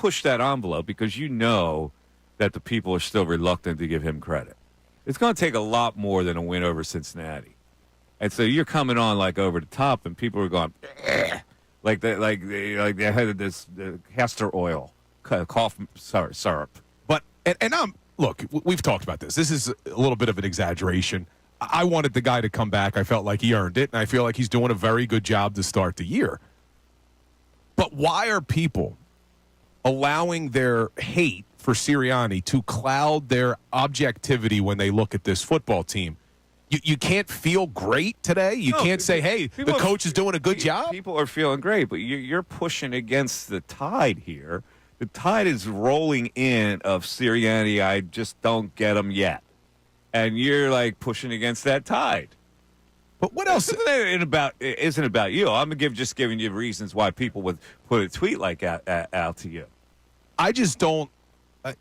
push that envelope because you know that the people are still reluctant to give him credit. It's going to take a lot more than a win over Cincinnati. And so you're coming on like over the top, and people are going, like they had this castor oil, cough syrup. But and look, we've talked about this. This is a little bit of an exaggeration. I wanted the guy to come back. I felt like he earned it, and I feel like he's doing a very good job to start the year. But why are people allowing their hate for Sirianni to cloud their objectivity when they look at this football team? You can't feel great today? You can't say, hey, the coach is doing a good job? People are feeling great, but you're pushing against the tide here. The tide is rolling in of Sirianni. I just don't get him yet. And you're like pushing against that tide. But what else? Isn't about you. I'm just giving you reasons why people would put a tweet like that out to you. I just don't.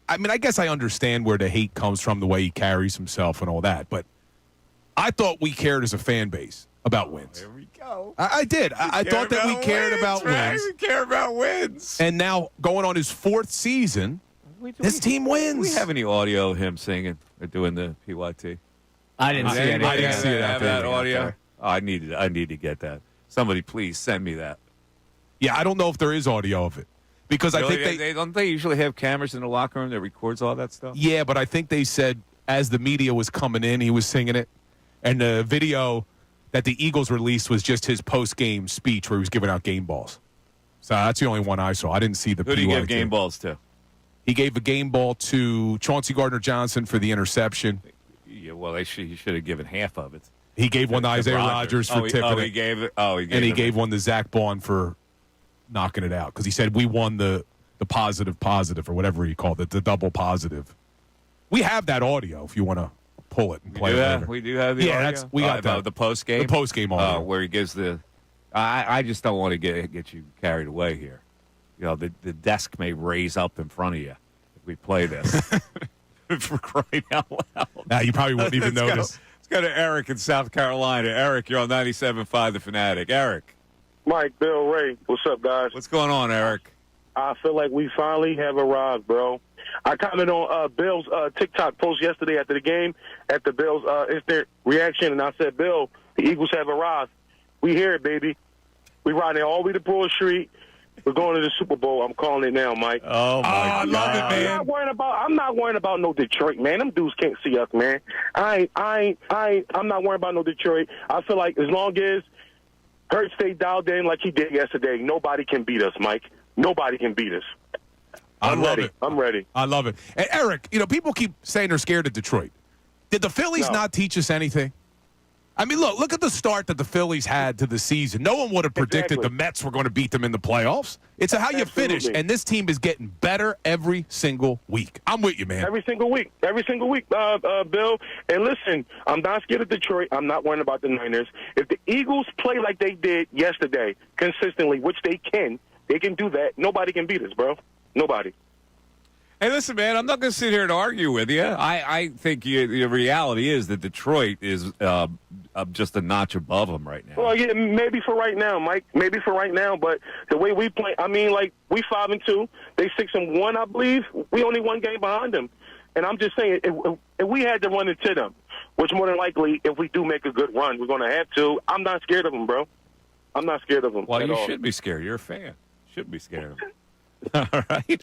I mean, I guess I understand where the hate comes from, the way he carries himself and all that. But I thought we cared as a fan base about wins. There we go. I did. I thought that we cared about wins. We care about wins. And now, going on his fourth season, this team wins. Do we have any audio of him singing or doing the PYT? I didn't see it. I didn't see it out there. That audio? Oh, I need to get that. Somebody please send me that. Yeah, I don't know if there is audio of it. Because really? I think they don't they usually have cameras in the locker room that records all that stuff? Yeah, but I think they said as the media was coming in, he was singing it. And the video that the Eagles released was just his post-game speech where he was giving out game balls. So that's the only one I saw. I didn't see the Who did he give game balls to? He gave a game ball to Chauncey Gardner-Johnson for the interception. Yeah, well, he should have given half of it. He gave one to Isaiah Rodgers for tipping it. He gave it. And he gave one to Zach Baun for knocking it out because he said we won the positive or whatever he called it, the double positive. We have that audio if you want to pull it and play it later. We do have the audio? We got that. The post-game? The post-game audio. Where he gives the I just don't want to get you carried away here. You know, the desk may raise up in front of you if we play this. For crying out loud. Nah, you probably wouldn't even notice. Let's go to Eric in South Carolina. Eric, you're on 97.5 The Fanatic. Eric. Mike, Bill, Ray. What's up, guys? What's going on, Eric? I feel like we finally have arrived, bro. I commented on Bill's TikTok post yesterday after the game at the Bills' instant reaction, and I said, Bill, the Eagles have arrived. We here, baby. We riding all the way to Broad Street. We're going to the Super Bowl. I'm calling it now, Mike. Oh, my God. I love it, man. I'm not worrying about no Detroit, man. Them dudes can't see us, man. I'm not worrying about no Detroit. I feel like as long as Hurts stay dialed in like he did yesterday, nobody can beat us, Mike. Nobody can beat us. I'm ready. I love it. And Eric, people keep saying they're scared of Detroit. Did the Phillies not teach us anything? I mean, look at the start that the Phillies had to the season. No one would have predicted the Mets were going to beat them in the playoffs. It's how you finish, and this team is getting better every single week. I'm with you, man. Every single week, Bill. And listen, I'm not scared of Detroit. I'm not worrying about the Niners. If the Eagles play like they did yesterday, consistently, which they can do that. Nobody can beat us, bro. Nobody. Hey, listen, man, I'm not going to sit here and argue with you. I think the reality is that Detroit is just a notch above them right now. Well, yeah, maybe for right now, Mike. Maybe for right now, but the way we play, I mean, like, we 5-2. They 6-1, I believe. We only one game behind them. And I'm just saying, if we had to run into them, which more than likely, if we do make a good run, we're going to have to, I'm not scared of them, bro. I'm not scared of them. Well, you should be scared. You're a fan. Should be scared of them. All right,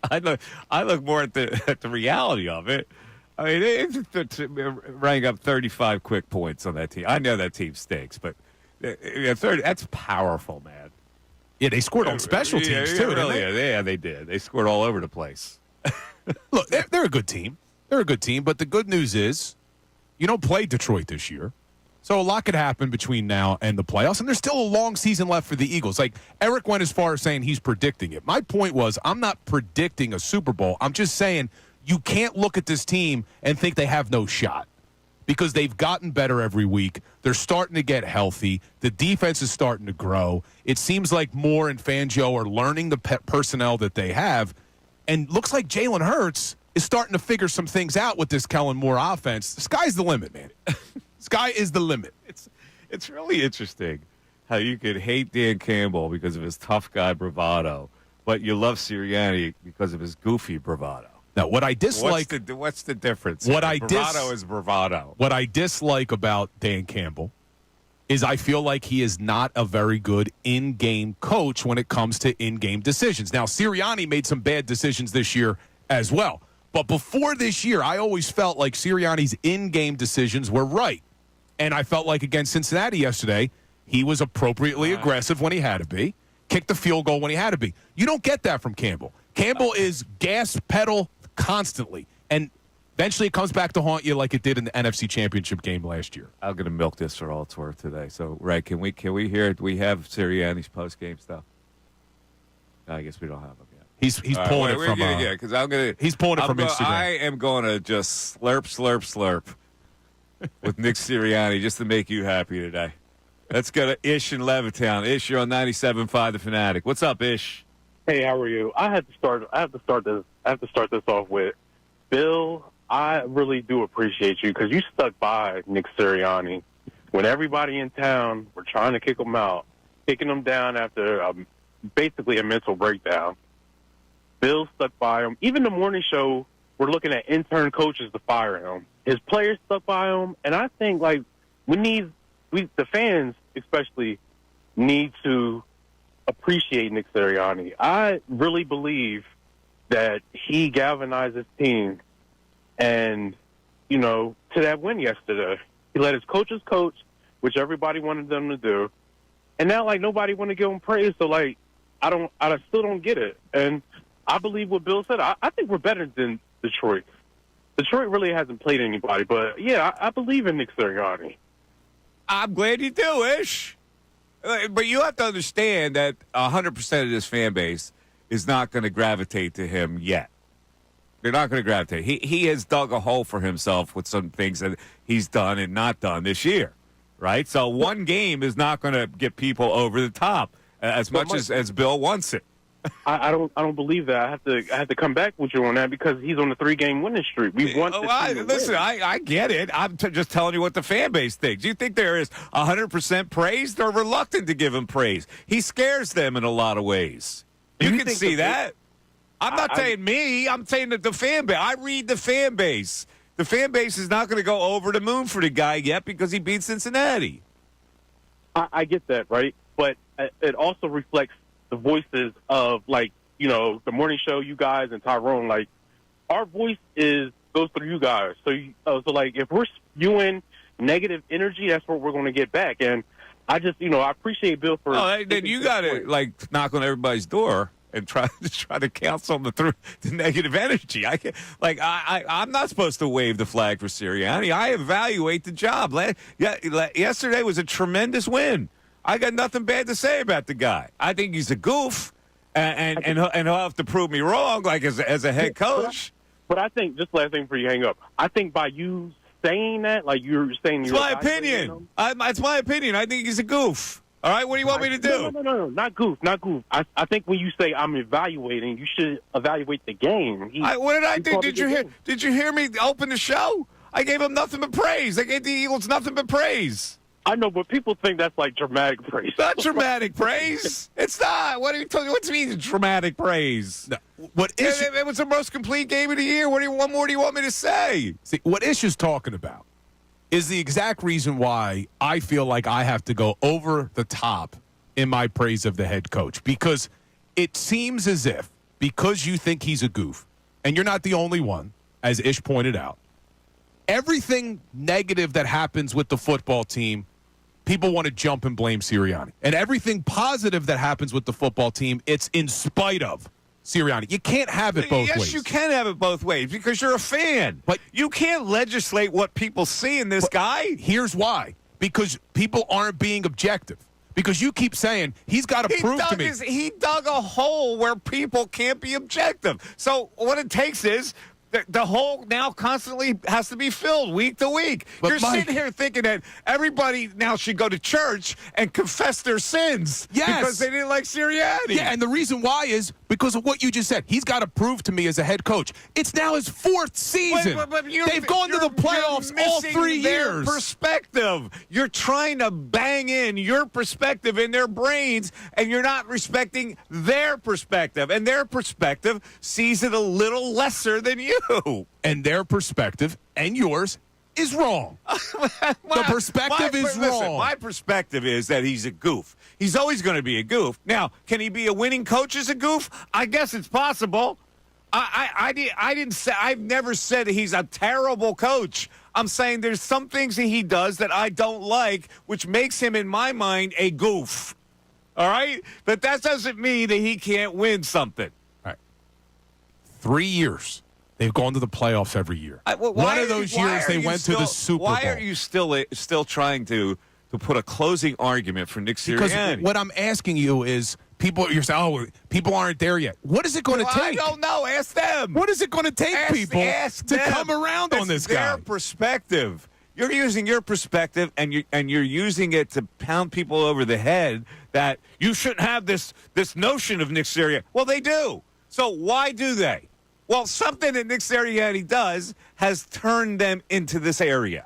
I look more at the reality of it. I mean, it's running up 35 quick points on that team. I know that team stinks, but 30, that's powerful, man. Yeah, they scored on special teams too. Really, didn't they? Yeah, they did. They scored all over the place. Look, they're a good team. They're a good team, but the good news is you don't play Detroit this year. So a lot could happen between now and the playoffs, and there's still a long season left for the Eagles. Like, Eric went as far as saying he's predicting it. My point was I'm not predicting a Super Bowl. I'm just saying you can't look at this team and think they have no shot because they've gotten better every week. They're starting to get healthy. The defense is starting to grow. It seems like Moore and Fangio are learning the personnel that they have, and looks like Jalen Hurts is starting to figure some things out with this Kellen Moore offense. The sky's the limit, man. Sky is the limit. It's really interesting how you could hate Dan Campbell because of his tough guy bravado, but you love Sirianni because of his goofy bravado. Now, what I dislike. What's the difference? Bravado is bravado. What I dislike about Dan Campbell is I feel like he is not a very good in-game coach when it comes to in-game decisions. Now, Sirianni made some bad decisions this year as well. But before this year, I always felt like Sirianni's in-game decisions were right. And I felt like against Cincinnati yesterday, he was appropriately aggressive when he had to be, kicked the field goal when he had to be. You don't get that from Campbell. Campbell is gas pedal constantly. And eventually it comes back to haunt you like it did in the NFC Championship game last year. I'm going to milk this for all it's worth today. So, Ray, can we hear it? Do we have Sirianni's post-game stuff? I guess we don't have them yet. He's pulling it from because I'm going to. He's pulling it from Instagram. I am going to just slurp with Nick Sirianni just to make you happy today. Let's go to Ish in Levittown. Ish, you're on 97.5 The Fanatic. What's up, Ish? Hey, how are you? I have to start this off with Bill. I really do appreciate you because you stuck by Nick Sirianni when everybody in town were trying to kick him out, kicking him down after basically a mental breakdown. Bill stuck by him. Even the morning show, we're looking at intern coaches to fire him. His players stuck by him, and I think the fans especially need to appreciate Nick Sirianni. I really believe that he galvanized his team, and to that win yesterday, he let his coaches coach, which everybody wanted them to do, and now nobody want to give him praise. So I still don't get it, and I believe what Bill said. I think we're better than Detroit. Detroit really hasn't played anybody, but yeah, I believe in Nick Sirianni. I'm glad you do, Ish. But you have to understand that 100% of this fan base is not going to gravitate to him yet. They're not going to gravitate. He has dug a hole for himself with some things that he's done and not done this year, right? So one game is not going to get people over the top as much as Bill wants it. I don't believe that. I have to come back with you on that because he's on a 3-game winning streak. We want listen, I get it. I'm just telling you what the fan base thinks. You think there is 100% praise? They're reluctant to give him praise. He scares them in a lot of ways. You can see that. I'm not saying me. I'm saying that the fan base. I read the fan base. The fan base is not going to go over the moon for the guy yet because he beat Cincinnati. I get that, right? But it also reflects the voices of the morning show, you guys, and Tyrone. Our voice goes through you guys. So if we're spewing negative energy, that's what we're going to get back. And I just I appreciate Bill for. Oh, then you got to knock on everybody's door and try to counsel them through the negative energy. I'm not supposed to wave the flag for Sirianni. I evaluate the job. Yesterday was a tremendous win. I got nothing bad to say about the guy. I think he's a goof, and he'll have to prove me wrong, as a head coach. But I think, just last thing before you hang up, I think by you saying that, you're saying it's my opinion. It's my opinion. I think he's a goof. All right, what do you want me to do? No, not goof. I think when you say I'm evaluating, you should evaluate the game. What did I do? Did you hear me open the show? I gave him nothing but praise. I gave the Eagles nothing but praise. I know, but people think that's dramatic praise. It's not dramatic praise. It's not. What are you talking? What do you mean dramatic praise? No. It was the most complete game of the year. What more do you want me to say? See, what Ish is talking about is the exact reason why I feel like I have to go over the top in my praise of the head coach, because it seems as if, because you think he's a goof, and you're not the only one, as Ish pointed out, everything negative that happens with the football team, people want to jump and blame Sirianni. And everything positive that happens with the football team, it's in spite of Sirianni. You can't have it both ways. Yes, you can have it both ways because you're a fan. But you can't legislate what people see in this guy. Here's why. Because people aren't being objective. Because you keep saying, he's got to prove to me. He dug a hole where people can't be objective. So what it takes is The hole now constantly has to be filled week to week. But You're Mike, sitting here thinking that everybody now should go to church and confess their sins because they didn't like Sirianni. Yeah, and the reason why is because of what you just said. He's got to prove to me as a head coach. It's now his 4th season. But They've gone to the playoffs all 3 years. Perspective. You're trying to bang in your perspective in their brains, and you're not respecting their perspective. And their perspective sees it a little lesser than you. And their perspective and yours is wrong. The perspective is wrong. My perspective is that he's a goof. He's always going to be a goof. Now, can he be a winning coach as a goof? I guess it's possible. I didn't say. I've never said he's a terrible coach. I'm saying there's some things that he does that I don't like, which makes him, in my mind, a goof. All right? But that doesn't mean that he can't win something. All right. 3 years. They've gone to the playoffs every year. One of those years they went to the Super Bowl. Why are you still trying to put a closing argument for Nick Sirianni? Because what I'm asking you is, you're saying, people aren't there yet. What is it going to take? I don't know. Ask them. What is it going to take to come around on this guy? Their perspective. You're using your perspective, and you're using it to pound people over the head that you shouldn't have this notion of Nick Sirianni. Well, they do. So why do they? Well, something that Nick Sirianni does has turned them into this area.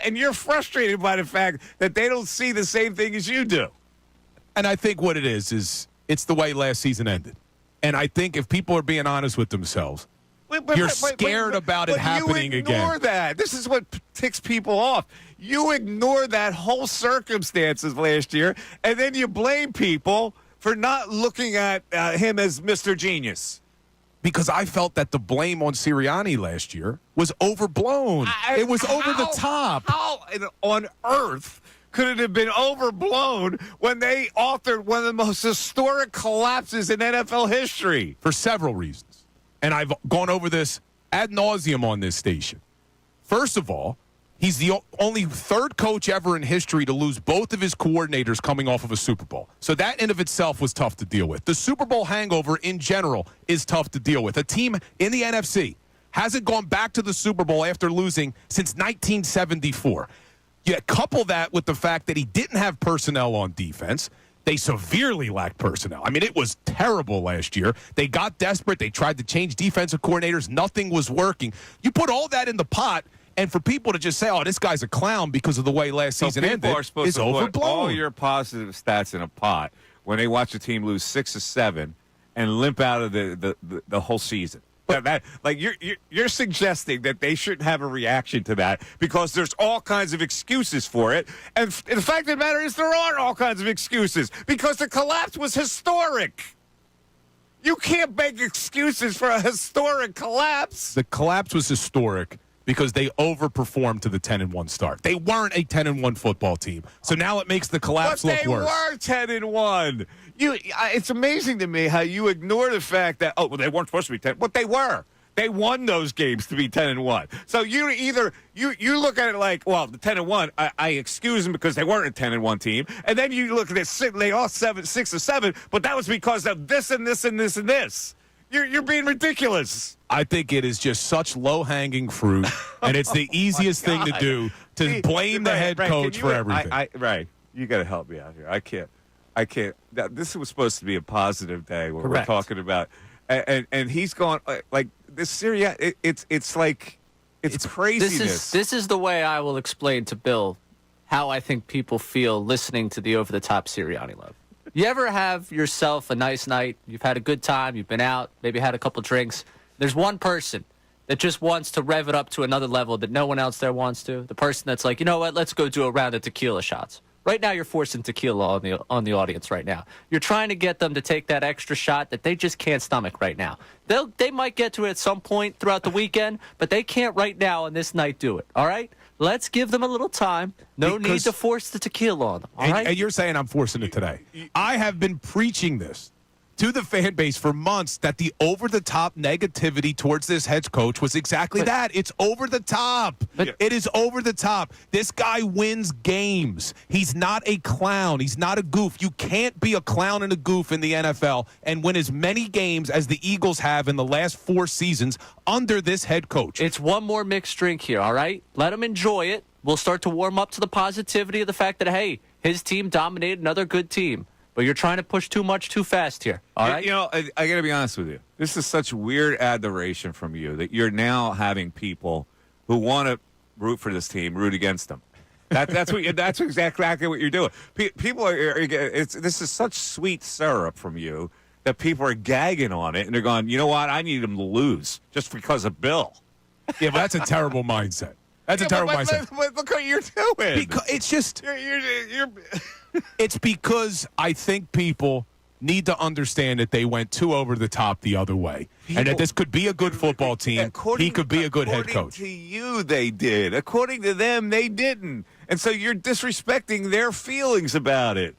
And you're frustrated by the fact that they don't see the same thing as you do. And I think what it is it's the way last season ended. And I think if people are being honest with themselves, you're scared about it happening again. You ignore that. This is what ticks people off. You ignore that whole circumstances last year, and then you blame people for not looking at him as Mr. Genius. Because I felt that the blame on Sirianni last year was overblown. It was over the top. How on earth could it have been overblown when they authored one of the most historic collapses in NFL history? For several reasons. And I've gone over this ad nauseum on this station. First of all, he's the only 3rd coach ever in history to lose both of his coordinators coming off of a Super Bowl. So that in of itself was tough to deal with. The Super Bowl hangover in general is tough to deal with. A team in the NFC hasn't gone back to the Super Bowl after losing since 1974. You couple that with the fact that he didn't have personnel on defense. They severely lacked personnel. I mean, it was terrible last year. They got desperate. They tried to change defensive coordinators. Nothing was working. You put all that in the pot, and for people to just say, "Oh, this guy's a clown" because of the way last season ended, are supposed is to overblown. Put all your positive stats in a pot when they watch a team lose 6 or 7 and limp out of the whole season. You're suggesting that they shouldn't have a reaction to that because there's all kinds of excuses for it. And the fact of the matter is there are all kinds of excuses because the collapse was historic. You can't make excuses for a historic collapse. The collapse was historic because they overperformed to the 10-1 start. They weren't a 10-1 football team. So now it makes the collapse look worse. But they were 10-1. It's amazing to me how you ignore the fact that, they weren't supposed to be 10. But they were. They won those games to be 10-1. So you either you look at it like, well, the 10-1, I excuse them because they weren't a 10-1 team, and then you look at it, they lost 6 or 7, but that was because of this and this and this and this. You're being ridiculous. I think it is just such low-hanging fruit, and it's the easiest thing to do to blame the head coach for everything. Right. You got to help me out here. I can't. This was supposed to be a positive day where we're talking about, and he's gone like this Syria. It's like it's craziness. This is the way I will explain to Bill how I think people feel listening to the over-the-top Sirianni love. You ever have yourself a nice night? You've had a good time. You've been out, maybe had a couple drinks. There's one person that just wants to rev it up to another level that no one else there wants to. The person that's like, you know what? Let's go do a round of tequila shots. Right now, you're forcing tequila on the audience right now. You're trying to get them to take that extra shot that they just can't stomach right now. They might get to it at some point throughout the weekend, but they can't right now on this night do it. All right? Let's give them a little time. No need to force the tequila on them. All right? And you're saying I'm forcing it today. I have been preaching this to the fan base for months that the over-the-top negativity towards this head coach was exactly that. It's over the top. It is over the top. This guy wins games. He's not a clown. He's not a goof. You can't be a clown and a goof in the NFL and win as many games as the Eagles have in the last 4 seasons under this head coach. It's one more mixed drink here, all right? Let him enjoy it. We'll start to warm up to the positivity of the fact that, hey, his team dominated another good team. But you're trying to push too much too fast here, all right? You know, I got to be honest with you. This is such weird adoration from you that you're now having people who want to root for this team root against them. That's exactly what you're doing. People this is such sweet syrup from you that people are gagging on it, and they're going, you know what? I need them to lose just because of Bill. Yeah, but that's a terrible mindset. That's a terrible mindset. But look what you're doing. Because it's just... You're It's because I think people need to understand that they went too over the top the other way, and that this could be a good football team. He could be a good head coach. According to you, they did. According to them, they didn't. And so you're disrespecting their feelings about it.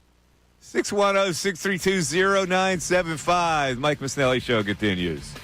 610-632-0975. Mike Missanelli Show continues.